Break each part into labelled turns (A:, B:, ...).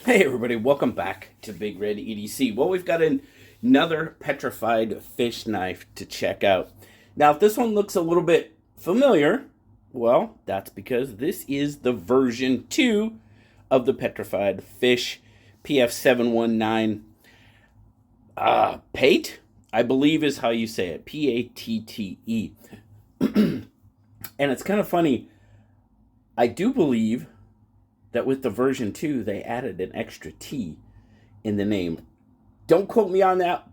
A: Hey everybody, welcome back to Big Red EDC. Well, we've got another petrified fish knife to check out. Now, if this one looks a little bit familiar, well, that's because this is the version 2 of the petrified fish PF719 Patte, I believe is how you say it, Patte. And it's kind of funny, I do believe that with the version 2, they added an extra T in the name. Don't quote me on that,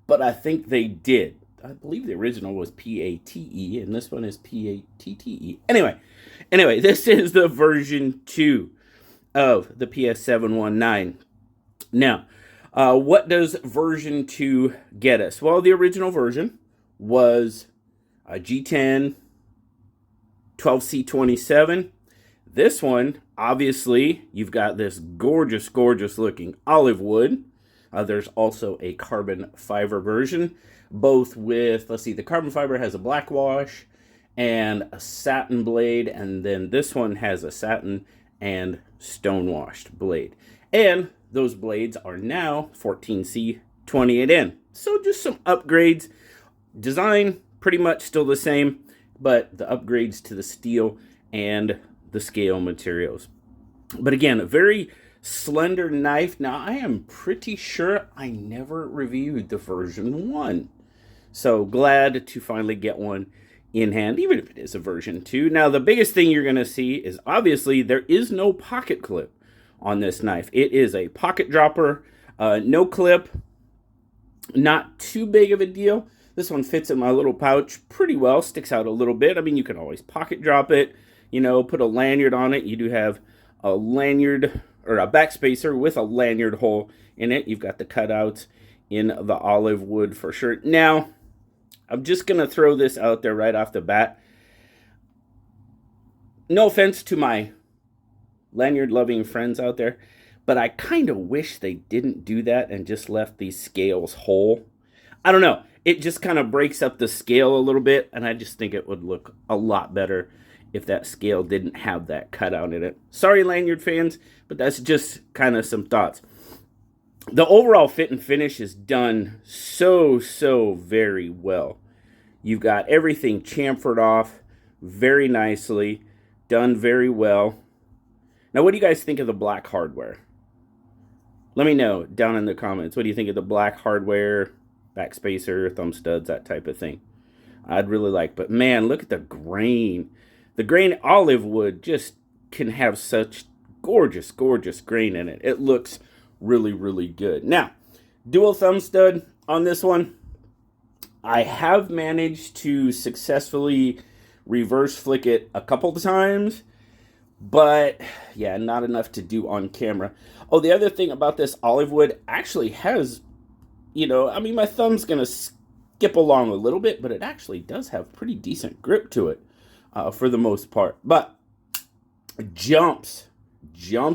A: but I think they did. I believe the original was P-A-T-E, and this one is P-A-T-T-E. Anyway, this is the version 2 of the PS719. Now, what does version 2 get us? Well, the original version was a G10 12C27. This one, obviously, you've got this gorgeous, gorgeous looking olive wood. There's also a carbon fiber version, both with, let's see, the carbon fiber has a black wash and a satin blade, and then this one has a satin and stone washed blade. And those blades are now 14C 28N. So just some upgrades. Design pretty much still the same, but the upgrades to the steel and the scale materials. But again, a very slender knife. Now, I am pretty sure I never reviewed the version 1. So glad to finally get one in hand, even if it is a version 2. Now, the biggest thing you're going to see is obviously there is no pocket clip on this knife. It is a pocket dropper, no clip, not too big of a deal. This one fits in my little pouch pretty well, sticks out a little bit. I mean, you can always pocket drop it, you know, put a lanyard on it. You do have a lanyard or a backspacer with a lanyard hole in it. You've got the cutouts in the olive wood for sure. Now, I'm just going to throw this out there right off the bat. No offense to my lanyard-loving friends out there, but I kind of wish they didn't do that and just left these scales whole. I don't know. It just kind of breaks up the scale a little bit, and I just think it would look a lot better if that scale didn't have that cutout in it. Sorry, lanyard fans, but that's just kind of some thoughts. The overall fit and finish is done so very well. You've got everything chamfered off very nicely, done very well. Now, what do you guys think of the black hardware? Let me know down in the comments. What do you think of the black hardware, backspacer, thumb studs, that type of thing? I'd really like, but man, look at the grain. The grain olive wood just can have such gorgeous, gorgeous grain in it. It looks really, really good. Now, dual thumb stud on this one. I have managed to successfully reverse flick it a couple of times, but yeah, not enough to do on camera. Oh, the other thing about this olive wood actually has, you know, I mean, my thumb's going to skip along a little bit, but it actually does have pretty decent grip to it. For the most part, but jumps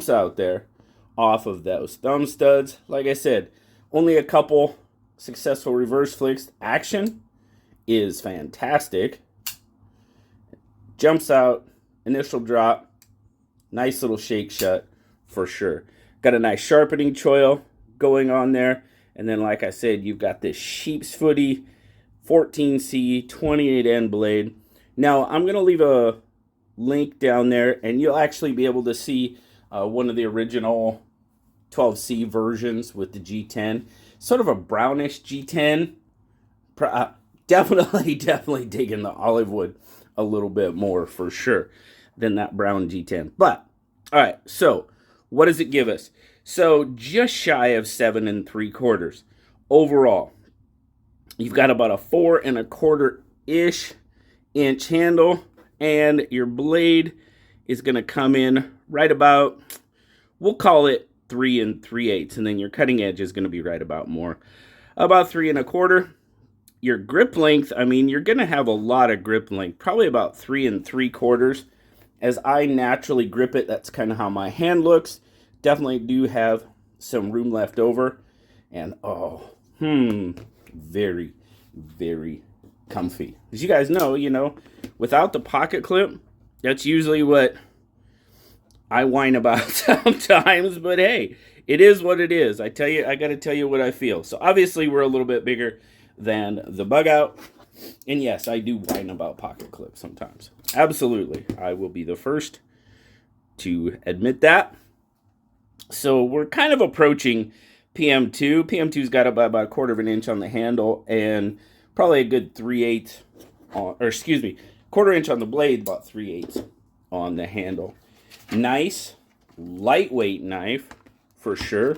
A: out there off of those thumb studs. Like I said, only a couple successful reverse flicks. Action is fantastic. Jumps out, initial drop, nice little shake shut for sure. Got a nice sharpening choil going on there, and then like I said, you've got this sheep's footy 14C 28N blade. Now, I'm going to leave a link down there, and you'll actually be able to see one of the original 12C versions with the G10. Sort of a brownish G10. Definitely digging the olive wood a little bit more, for sure, than that brown G10. But, all right, so what does it give us? So, just shy of 7 3/4 overall. You've got about a 4 1/4-ish inch handle, and your blade is going to come in right about, we'll call it 3 3/8, and then your cutting edge is going to be right about 3 1/4. Your grip length, I mean, you're going to have a lot of grip length, probably about 3 3/4. As I naturally grip it, that's kind of how my hand looks. Definitely do have some room left over, and very comfy. As you guys know, without the pocket clip, that's usually what I whine about sometimes, but hey, it is what it is. I tell you, I got to tell you what I feel. So obviously, we're a little bit bigger than the bug out, and yes, I do whine about pocket clips sometimes. Absolutely, I will be the first to admit that. So we're kind of approaching PM2. PM2's got about a quarter of an inch on the handle and probably a good 3/8, or excuse me, quarter inch on the blade, about 3/8 on the handle. Nice, lightweight knife for sure.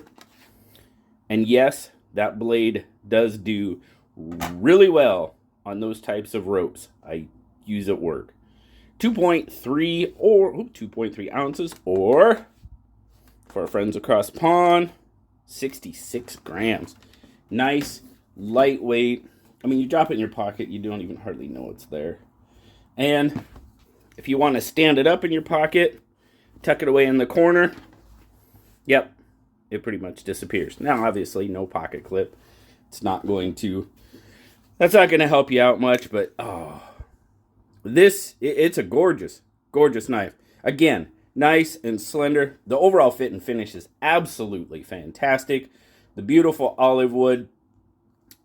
A: And yes, that blade does do really well on those types of ropes. I use at work. 2.3 or 2.3 ounces, or for our friends across the pond, 66 grams. Nice, lightweight. I mean, you drop it in your pocket, you don't even hardly know it's there. And if you want to stand it up in your pocket, tuck it away in the corner, yep, it pretty much disappears. Now, obviously, no pocket clip. It's not going to, that's not going to help you out much, but oh, it's a gorgeous, gorgeous knife. Again, nice and slender. The overall fit and finish is absolutely fantastic. The beautiful olive wood.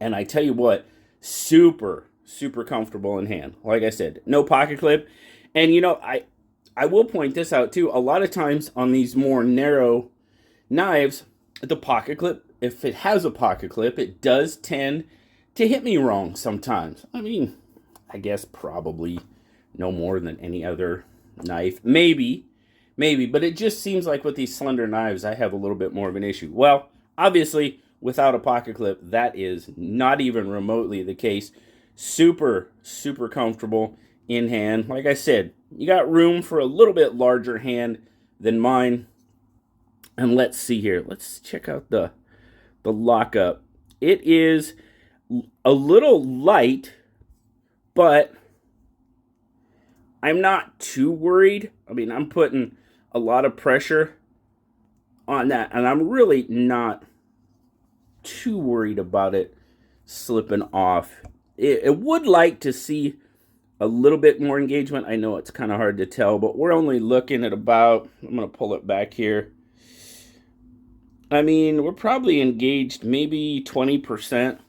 A: And I tell you what, super, super comfortable in hand. Like I said, no pocket clip. And you know, I will point this out too. A lot of times on these more narrow knives, the pocket clip, if it has a pocket clip, it does tend to hit me wrong sometimes. I mean, I guess probably no more than any other knife. Maybe, but it just seems like with these slender knives, I have a little bit more of an issue. Well, obviously, without a pocket clip, that is not even remotely the case. Super, super comfortable in hand. Like I said, you got room for a little bit larger hand than mine. And let's see here. Let's check out the lockup. It is a little light, but I'm not too worried. I mean, I'm putting a lot of pressure on that, and I'm really not too worried about it slipping off. It would like to see a little bit more engagement. I know it's kind of hard to tell, but we're only looking at about, I'm going to pull it back here. I mean, we're probably engaged maybe 20%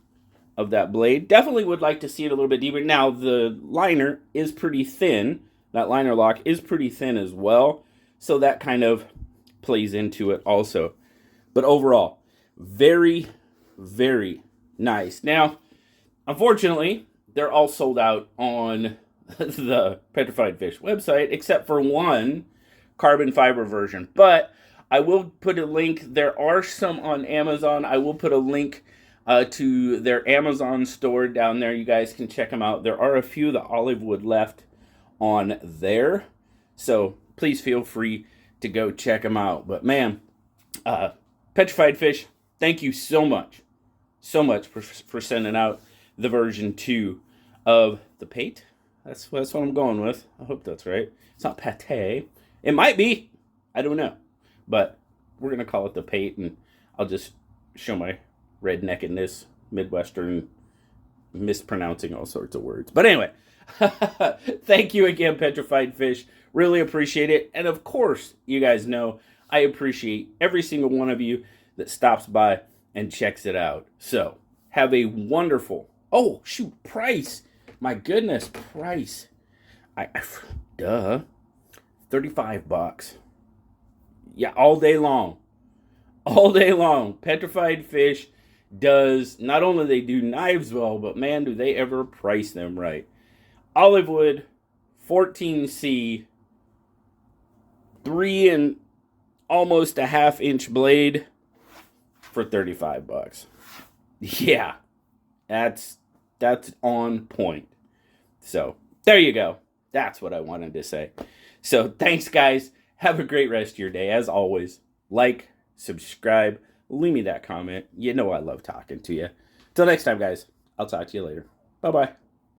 A: of that blade. Definitely would like to see it a little bit deeper. Now, the liner is pretty thin. That liner lock is pretty thin as well. So that kind of plays into it also. But overall, very, very nice. Now, unfortunately, they're all sold out on the Petrified Fish website, except for one carbon fiber version. But I will put a link. There are some on Amazon. I will put a link to their Amazon store down there. You guys can check them out. There are a few the olive wood left on there. So please feel free to go check them out. But man, Petrified Fish, thank you so much for sending out the version 2 of the Patte. That's what I'm going with. I hope that's right. It's not Patte. It might be. I don't know. But we're going to call it the Patte, and I'll just show my redneckedness, Midwestern, mispronouncing all sorts of words. But anyway, thank you again, Petrified Fish. Really appreciate it. And of course, you guys know I appreciate every single one of you that stops by and checks it out. So, have a wonderful, oh, shoot, price. My goodness, price. Duh. $35. Yeah, all day long. All day long. Petrified Fish does, not only they do knives well, but man, do they ever price them right. Olive wood, 14C, 3 and almost a half-inch blade for $35. Yeah, that's on point. So, there you go. That's what I wanted to say. So, thanks, guys. Have a great rest of your day. As always, like, subscribe, leave me that comment. You know I love talking to you. Till next time, guys. I'll talk to you later. Bye-bye.